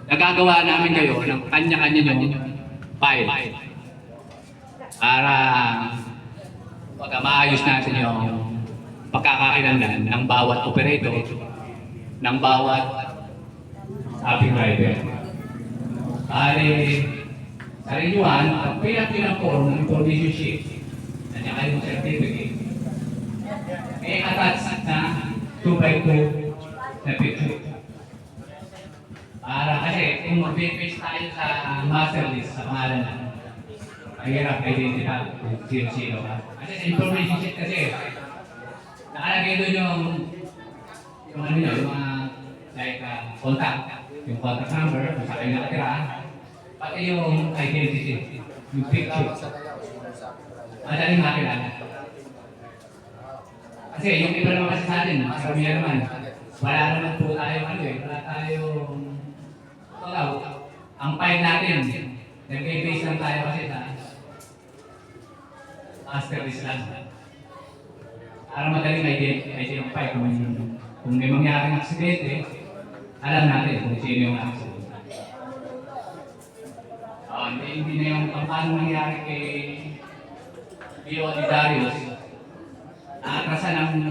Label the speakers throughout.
Speaker 1: nagagawa namin kayo ng kanya-kanya nyo file para pagka maayos natin yung pagkakakilanlan ng bawat operator, ng bawat ating rider. Sa renyuan, pinag-form ng information sheet, nandiyan kayo ng certificate, may attached na 2x2 na picture. Kasi kung mag-base tayo sa master list, sa pangalan na, mahirap identify kung sino-sino ka. Kasi sa information sheet kasi, nakalagay doon yung ano nyo, yung mga like contact, yung contact number, kung saan kayo nakatira, pati yung identity, yung picture. Madaling makilala. Kasi yung iba naman kasi sa atin, karamihan naman, wala naman po tayong wala tayong ang file natin, nag-base lang tayo kasi sa master list lang. Para madaling identify kung may mangyaring aksidente, alam natin kung sino yung aksidente. Hindi na yung paano nangyari kay Bio ni Darius, naatrasan ng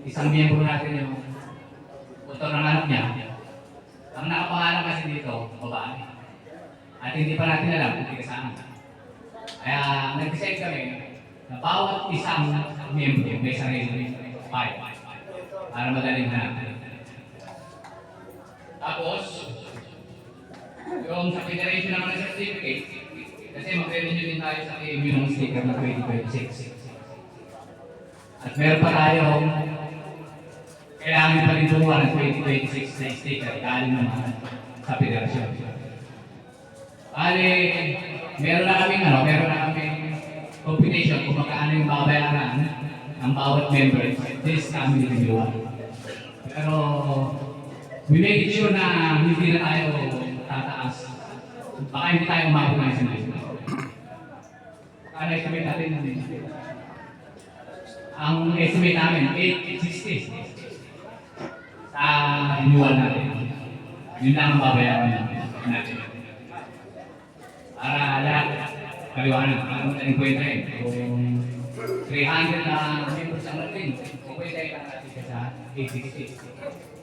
Speaker 1: isang miyembro natin yung motor ng anak niya. Ang nakapangalan kasi dito, babae. At hindi pa natin alam kung hindi kasama. Kaya nag-decide kami na bawat isang miyembro may sarili file para madaling hanapin. Tapos, yung sa federation naman ng certificate, kasi mag-renew din tayo sa KMU ng sticker na 2026. At meron pa tayo, kailangan pa rin gumawa ng 2026 na sticker, ikalim naman sa federasyon. Meron na kaming computation kung magkano yung babayaran ng bawat member this coming renewal. Pero, we make it sure na hindi na tayo tataas. Baka hindi tayo umabot ng isang life. Estimate natin ang estimate namin, 860 sa renewal natin. Yun lang ang babayaran natin. Para lahat, kaliwanag, para mag-enkwenta kung 300 na members ang natin, pwede tayo natin sa 860.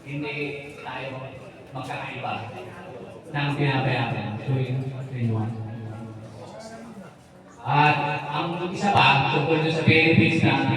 Speaker 1: Hindi tayo magkakaiba ng binabayaran tuwing renewal. At ang isa pa, tungkol sa benefits na